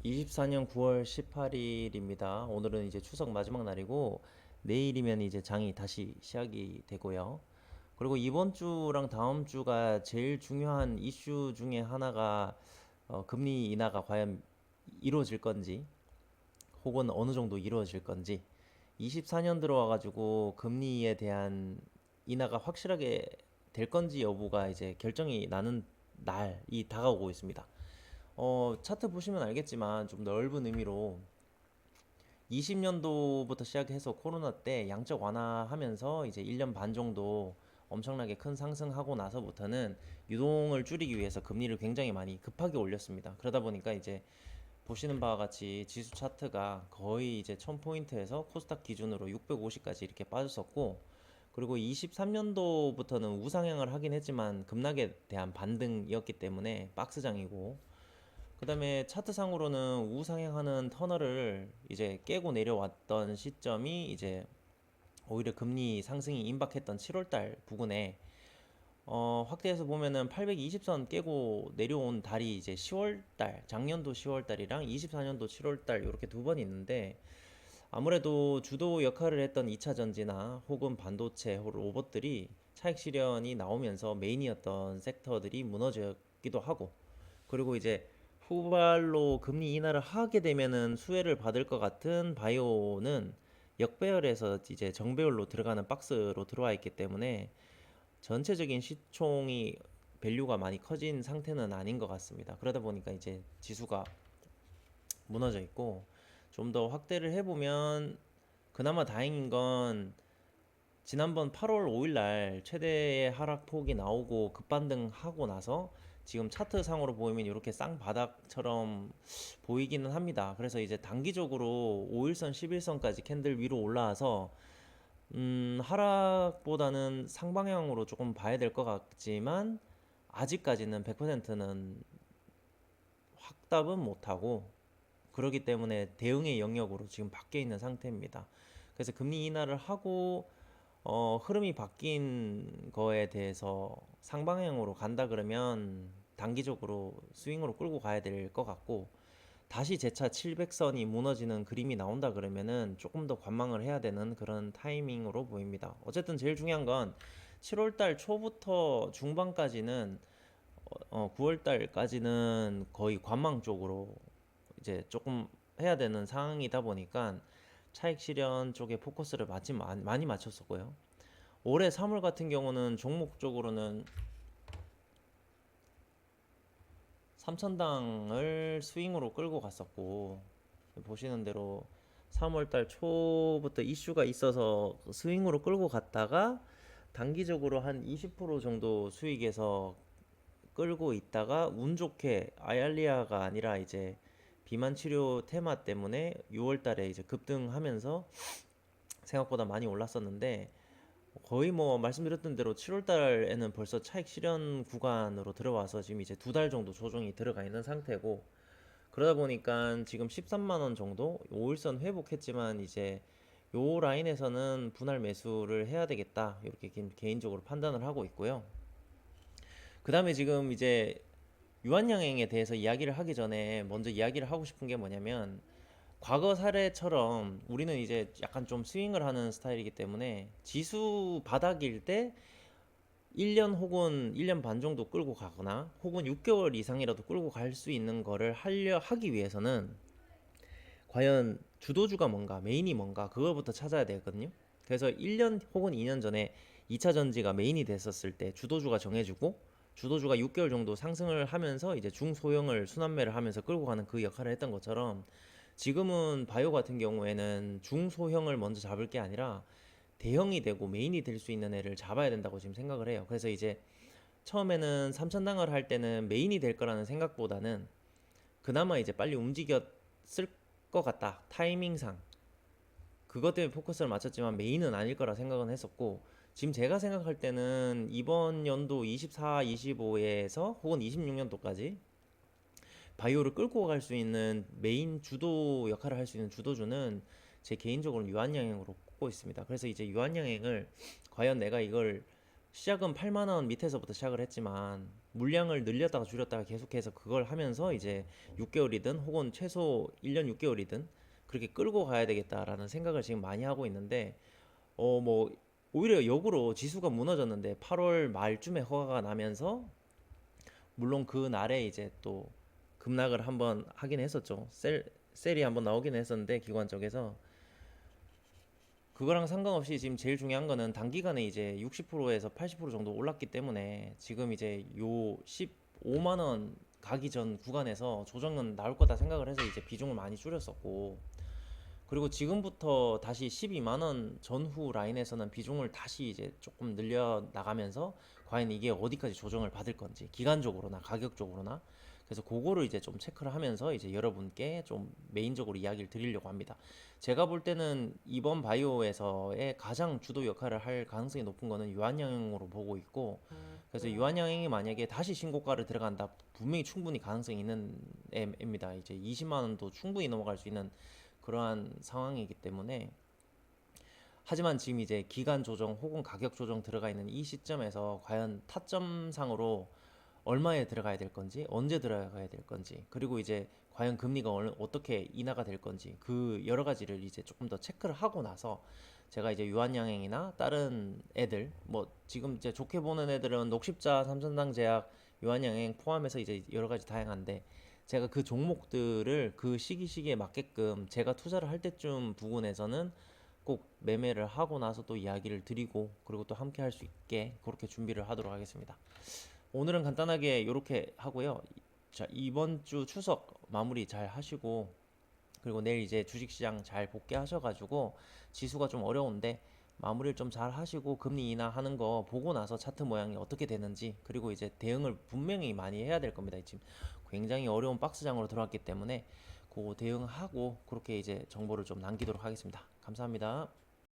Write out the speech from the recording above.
24년 9월 18일입니다. 오늘은 이제 추석 마지막 날이고 내일이면 이제 장이 다시 시작이 되고요. 그리고 이번 주랑 다음 주가 제일 중요한 이슈 중에 하나가 금리 인하가 과연 이루어질 건지 혹은 어느 정도 이루어질 건지 24년 들어와가지고 금리에 대한 인하가 확실하게 될 건지 여부가 이제 결정이 나는 날이 다가오고 있습니다. 차트 보시면 알겠지만 좀 넓은 의미로 20년도부터 시작해서 코로나 때 양적 완화하면서 이제 1년 반 정도 엄청나게 큰 상승하고 나서부터는 유동을 줄이기 위해서 금리를 굉장히 많이 급하게 올렸습니다. 그러다 보니까 이제 보시는 바와 같이 지수 차트가 거의 이제 1000포인트에서 코스닥 기준으로 650까지 이렇게 빠졌었고, 그리고 23년도부터는 우상향을 하긴 했지만 급락에 대한 반등이었기 때문에 박스장이고, 그 다음에 차트상으로는 우상향하는 터널을 이제 깨고 내려왔던 시점이 이제 오히려 금리 상승이 임박했던 7월달 부근에 확대해서 보면은 820선 깨고 내려온 달이 이제 10월달, 작년도 10월달이랑 24년도 7월달 이렇게 두 번 있는데, 아무래도 주도 역할을 했던 2차 전지나 혹은 반도체, 로봇들이 차익 실현이 나오면서 메인이었던 섹터들이 무너지기도 하고, 그리고 이제 후발로 금리 인하를 하게 되면은 수혜를 받을 것 같은 바이오는 역배열에서 이제 정배열로 들어가는 박스로 들어와 있기 때문에 전체적인 시총이 밸류가 많이 커진 상태는 아닌 것 같습니다. 그러다 보니까 이제 지수가 무너져 있고, 좀 더 확대를 해보면 그나마 다행인 건 지난번 8월 5일 날 최대의 하락폭이 나오고 급반등하고 나서 지금 차트상으로 보이면 이렇게 쌍바닥처럼 보이기는 합니다. 그래서 이제 단기적으로 5일선, 11선까지 캔들 위로 올라와서 하락보다는 상방향으로 조금 봐야 될 것 같지만 아직까지는 100%는 확답은 못하고, 그러기 때문에 대응의 영역으로 지금 밖에 있는 상태입니다. 그래서 금리 인하를 하고 흐름이 바뀐 거에 대해서 상방향으로 간다 그러면 단기적으로 스윙으로 끌고 가야 될 것 같고, 다시 재차 700선이 무너지는 그림이 나온다 그러면은 조금 더 관망을 해야 되는 그런 타이밍으로 보입니다. 어쨌든 제일 중요한 건 7월달 초부터 중반까지는 9월달까지는 거의 관망 쪽으로 이제 조금 해야 되는 상황이다 보니까 차익 실현 쪽에 포커스를 많이 맞췄었고요. 올해 3월 같은 경우는 종목적으로는 3천당을 스윙으로 끌고 갔었고, 보시는 대로 3월달 초부터 이슈가 있어서 스윙으로 끌고 갔다가 단기적으로 한 20% 정도 수익에서 끌고 있다가 운 좋게 아얄리아가 아니라 이제 비만 치료 테마 때문에 6월 달에 이제 급등하면서 생각보다 많이 올랐었는데, 거의 뭐 말씀드렸던 대로 7월 달에는 벌써 차익 실현 구간으로 들어와서 지금 이제 두 달 정도 조정이 들어가 있는 상태고, 그러다 보니까 지금 13만 원 정도 5일선 회복했지만 이제 요 라인에서는 분할 매수를 해야 되겠다, 이렇게 개인적으로 판단을 하고 있고요. 그 다음에 지금 이제 유한양행에 대해서 이야기를 하기 전에 먼저 이야기를 하고 싶은 게 뭐냐면, 과거 사례처럼 우리는 이제 약간 좀 스윙을 하는 스타일이기 때문에 지수 바닥일 때 1년 혹은 1년 반 정도 끌고 가거나 혹은 6개월 이상이라도 끌고 갈 수 있는 거를 하기 위해서는 과연 주도주가 뭔가, 메인이 뭔가, 그거부터 찾아야 되거든요. 그래서 1년 혹은 2년 전에 2차 전지가 메인이 됐었을 때 주도주가 정해주고, 주도주가 6개월 정도 상승을 하면서 이제 중소형을 순환매를 하면서 끌고 가는 그 역할을 했던 것처럼, 지금은 바이오 같은 경우에는 중소형을 먼저 잡을 게 아니라 대형이 되고 메인이 될 수 있는 애를 잡아야 된다고 지금 생각을 해요. 그래서 이제 처음에는 3천당을 할 때는 메인이 될 거라는 생각보다는 그나마 이제 빨리 움직였을 것 같다, 타이밍상. 그것 때문에 포커스를 맞췄지만 메인은 아닐 거라 생각은 했었고, 지금 제가 생각할 때는 이번 연도 24, 25에서 혹은 26년도까지 바이오를 끌고 갈 수 있는 메인 주도 역할을 할 수 있는 주도주는 제 개인적으로는 유한양행으로 꼽고 있습니다. 그래서 이제 유한양행을 과연 내가 이걸 시작은 8만 원 밑에서부터 시작을 했지만 물량을 늘렸다가 줄였다가 계속해서 그걸 하면서 이제 6개월이든 혹은 최소 1년 6개월이든 그렇게 끌고 가야 되겠다라는 생각을 지금 많이 하고 있는데 뭐 오히려 역으로 지수가 무너졌는데 8월 말쯤에 허가가 나면서 물론 그 날에 이제 또 급락을 한번 하긴 했었죠. 셀이 한번 나오긴 했었는데 기관 쪽에서 그거랑 상관없이 지금 제일 중요한 거는 단기간에 이제 60%에서 80% 정도 올랐기 때문에 지금 이제 요 15만 원 가기 전 구간에서 조정은 나올 거다 생각을 해서 이제 비중을 많이 줄였었고 그리고 지금부터 다시 12만 원 전후 라인에서는 비중을 다시 이제 조금 늘려 나가면서 과연 이게 어디까지 조정을 받을 건지 기간적으로나 가격적으로나 그래서 그거를 이제 좀 체크를 하면서 이제 여러분께 좀 메인적으로 이야기를 드리려고 합니다. 제가 볼 때는 이번 바이오에서의 가장 주도 역할을 할 가능성이 높은 거는 유한양으로 보고 있고 그래서 유한양이 만약에 다시 신고가를 들어간다 분명히 충분히 가능성이 있는 애입니다. 이제 20만 원도 충분히 넘어갈 수 있는 그러한 상황이기 때문에 하지만 지금 이제 기간 조정 혹은 가격 조정 들어가 있는 이 시점에서 과연 타점상으로 얼마에 들어가야 될 건지 언제 들어가야 될 건지 그리고 이제 과연 금리가 어떻게 인하가 될 건지 그 여러 가지를 이제 조금 더 체크를 하고 나서 제가 이제 유한양행이나 다른 애들 뭐 지금 이제 좋게 보는 애들은 녹십자, 삼선당 제약, 유한양행 포함해서 이제 여러 가지 다양한데 제가 그 종목들을 그 시기에 맞게끔 제가 투자를 할 때쯤 부분에서는 꼭 매매를 하고 나서 또 이야기를 드리고 그리고 또 함께 할 수 있게 그렇게 준비를 하도록 하겠습니다. 오늘은 간단하게 이렇게 하고요. 자, 이번 주 추석 마무리 잘 하시고 그리고 내일 이제 주식시장 잘 복귀하셔가지고 지수가 좀 어려운데 마무리를 좀 잘 하시고 금리 인하하는 거 보고 나서 차트 모양이 어떻게 되는지 그리고 이제 대응을 분명히 많이 해야 될 겁니다. 지금 굉장히 어려운 박스장으로 들어왔기 때문에 그 대응하고 그렇게 이제 정보를 좀 남기도록 하겠습니다. 감사합니다.